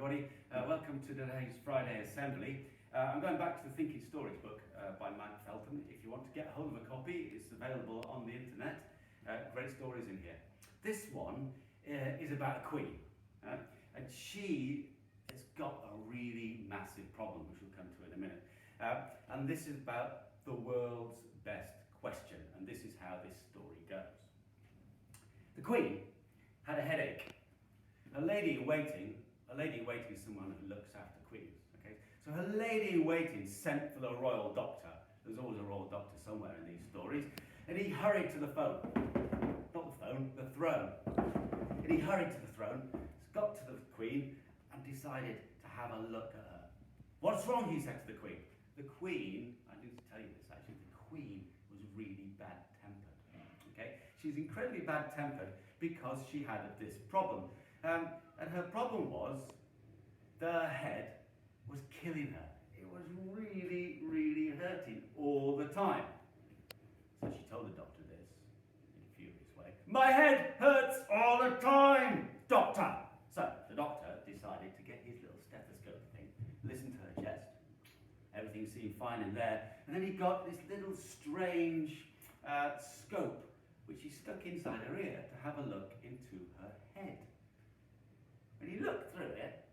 everybody. Welcome to today's Friday Assembly. I'm going back to the Thinking Stories book by Mike Feltham. If you want to get hold of a copy, it's available on the internet. Great stories in here. This one is about a queen, and she has got a really massive problem, which we'll come to in a minute. And this is about the world's best question, and this is how this story goes. The queen had a headache. A lady in waiting is someone who looks after queens. Okay, so her lady in waiting sent for the royal doctor. There's always a royal doctor somewhere in these stories, and he hurried to the phone. Not the phone, the throne. And he hurried to the throne, got to the queen, and decided to have a look at her. What's wrong? He said to the queen. The queen, I need to tell you this actually. The queen was really bad-tempered. Okay, she's incredibly bad-tempered because she had this problem. And her problem was the head was killing her. It was really, really hurting all the time. So she told the doctor this in a furious way. My head hurts all the time, doctor. So the doctor decided to get his little stethoscope thing, listen to her chest. Everything seemed fine in there. And then he got this little strange scope, which he stuck inside her ear to have a look into her head. And he looked through it,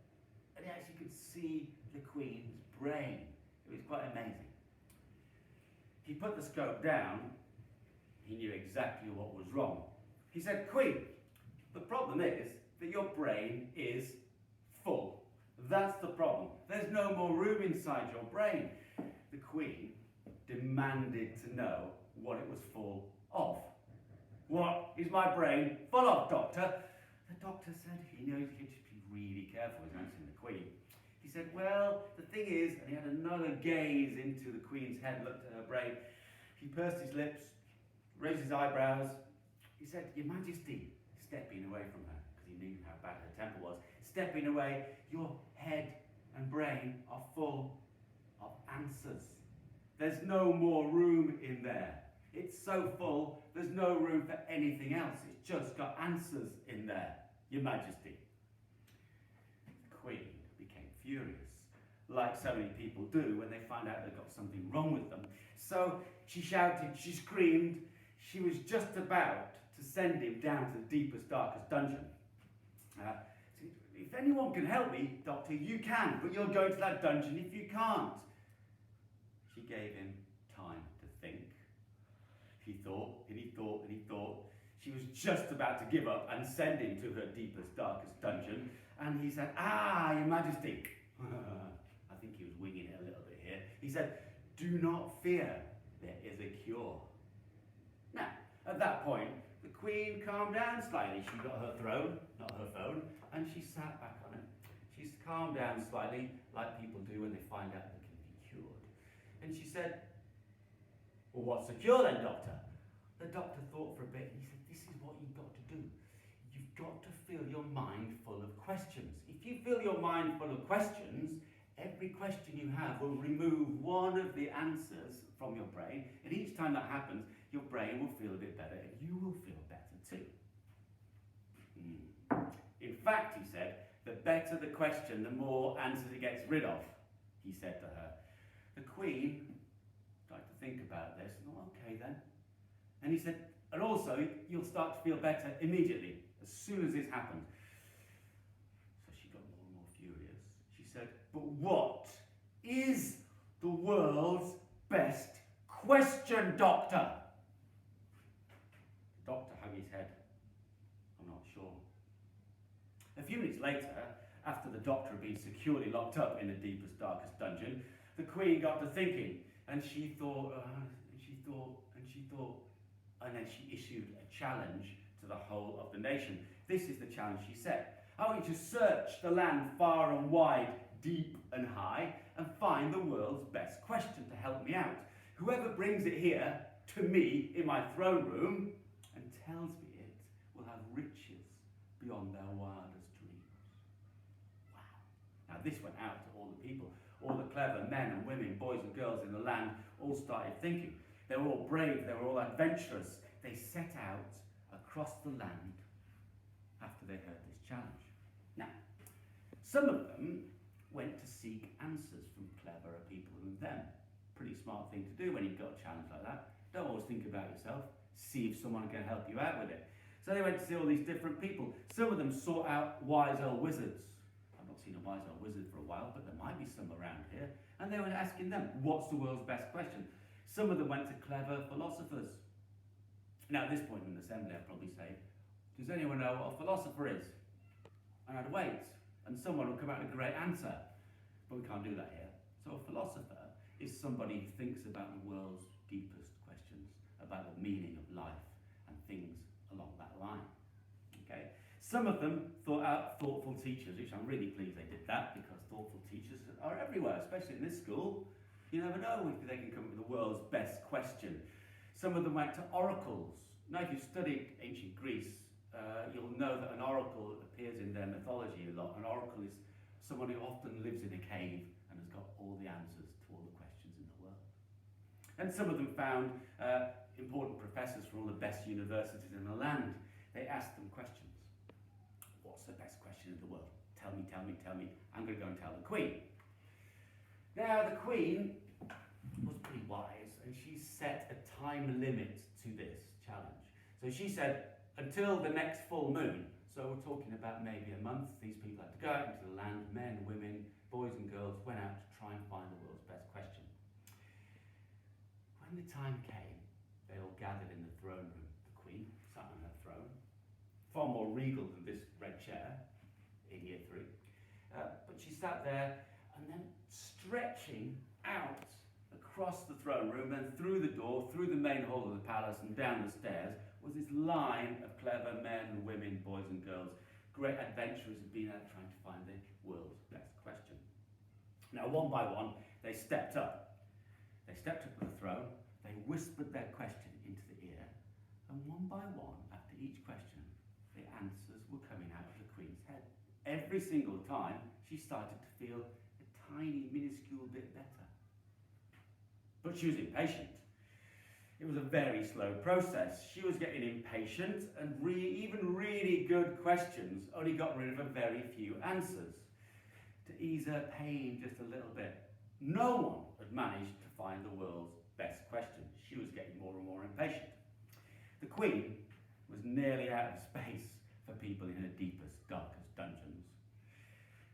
and he actually could see the queen's brain. It was quite amazing. He put the scope down. He knew exactly what was wrong. He said, Queen, the problem is that your brain is full. That's the problem. There's no more room inside your brain. The queen demanded to know what it was full of. What is my brain full of, doctor? The doctor said he knows he should be really careful with answering the queen. He said, well, the thing is, and he had another gaze into the queen's head, looked at her brain. He pursed his lips, raised his eyebrows. He said, Your Majesty, stepping away from her, because he knew how bad her temper was. Stepping away, your head and brain are full of answers. There's no more room in there. It's so full, there's no room for anything else. It's just got answers in there, Your Majesty. The queen became furious, like so many people do when they find out they've got something wrong with them. So she shouted, she screamed, she was just about to send him down to the deepest, darkest dungeon. If anyone can help me, doctor, you can, but you'll go to that dungeon if you can't. She gave him time to think. He thought, and he thought, and he thought. She was just about to give up and send him to her deepest, darkest dungeon. And he said, Your Majesty. I think he was winging it a little bit here. He said, do not fear, there is a cure. Now, at that point, the queen calmed down slightly. She got her throne, not her phone, and she sat back on it. She's calmed down slightly, like people do when they find out they can be cured. And she said, well, what's the cure then, doctor? The doctor thought for a bit and he said, this is what you've got to do. You've got to fill your mind full of questions. If you fill your mind full of questions, every question you have will remove one of the answers from your brain. And each time that happens, your brain will feel a bit better and you will feel better too. In fact, he said, the better the question, the more answers it gets rid of, he said to her. The queen started to think about this. Okay then. And he said, and also, you'll start to feel better immediately, as soon as this happens. So she got more and more furious. She said, but what is the world's best question, doctor? The doctor hung his head. I'm not sure. A few minutes later, after the doctor had been securely locked up in the deepest, darkest dungeon, the queen got to thinking, and she thought, and then she issued a challenge to the whole of the nation. This is the challenge she set. I want you to search the land far and wide, deep and high, and find the world's best question to help me out. Whoever brings it here to me in my throne room and tells me it will have riches beyond their wildest dreams. Wow. Now this went out to all the people. All the clever men and women, boys and girls in the land all started thinking. They were all brave, they were all adventurous. They set out across the land after they heard this challenge. Now, Some of them went to seek answers from cleverer people than them. Pretty smart thing to do when you've got a challenge like that. Don't always think about yourself. See if someone can help you out with it. So they went to see all these different people. Some of them sought out wise old wizards. I've not seen a wise old wizard for a while, but there might be some around here. And they were asking them, what's the world's best question? Some of them went to clever philosophers. Now at this point in the assembly, I'd probably say, does anyone know what a philosopher is? And I'd wait, and someone would come out with a great answer. But we can't do that here. So a philosopher is somebody who thinks about the world's deepest questions, about the meaning of life and things along that line. Okay? Some of them thought out thoughtful teachers, which I'm really pleased they did that, because thoughtful teachers are everywhere, especially in this school. You never know if they can come up with the world's best question. Some of them went to oracles. Now, if you've studied ancient Greece, you'll know that an oracle appears in their mythology a lot. An oracle is someone who often lives in a cave and has got all the answers to all the questions in the world. And some of them found important professors from all the best universities in the land. They asked them questions. What's the best question in the world? Tell me, tell me, tell me. I'm going to go and tell the Queen. Now, the Queen was pretty wise, and she set a time limit to this challenge. So she said, until the next full moon, so we're talking about maybe a month, these people had to go out into the land, men, women, boys and girls, went out to try and find the world's best question. When the time came, they all gathered in the throne room. The Queen sat on her throne, far more regal than this red chair in year 3. But she sat there, and then stretching out across the throne room, then through the door, through the main hall of the palace and down the stairs, was this line of clever men, women, boys and girls. Great adventurers had been out trying to find the world's best question. Now, one by one, they stepped up. They stepped up to the throne, they whispered their question into the ear, and one by one, after each question, the answers were coming out of the Queen's head. Every single time, she started to feel a tiny, minuscule bit better. But she was impatient. It was a very slow process. She was getting impatient, and even really good questions only got rid of a very few answers. To ease her pain just a little bit, no one had managed to find the world's best question. She was getting more and more impatient. The Queen was nearly out of space for people in her deepest, darkest dungeons,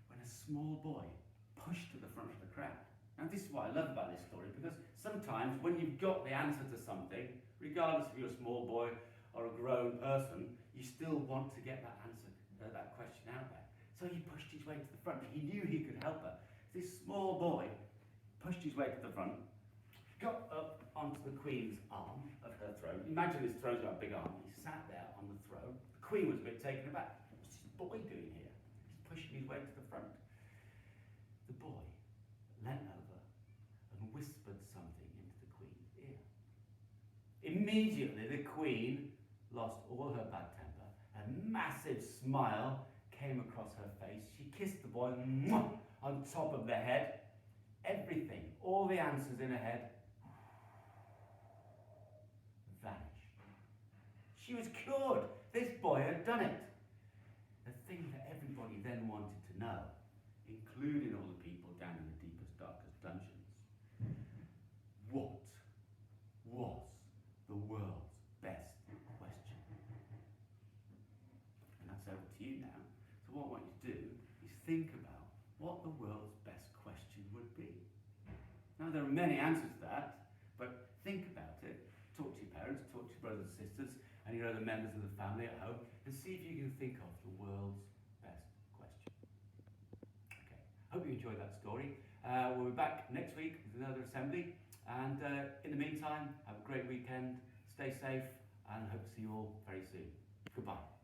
when a small boy pushed to the front of the crowd. Now, this is what I love about this story, because sometimes when you've got the answer to something, regardless if you're a small boy or a grown person, you still want to get that answer, that question out there. So he pushed his way to the front. He knew he could help her. This small boy pushed his way to the front, got up onto the Queen's arm of her throne. Imagine this throne's got a big arm. He sat there on the throne. The Queen was a bit taken aback. What's this boy doing here? He's pushing his way to the front. The boy leant over and whispered something into the Queen's ear. Immediately, the Queen lost all her bad temper. A massive smile came across her face. She kissed the boy on top of the head. Everything, all the answers in her head, vanished. She was cured. This boy had done it. The thing that everybody then wanted to know, including all the people down in the deepest, darkest dungeons, what was the world's best question? And that's over to you now. So what I want you to do is think about what the world's best question would be. Now, there are many answers to that, but think about it. Talk to your parents, talk to your brothers and sisters, and your other members of the family at home, and see if you can think of the world's best question. Okay, hope you enjoyed that story. We'll be back next week with another assembly, and in the meantime, have a great weekend, stay safe, and hope to see you all very soon. Goodbye.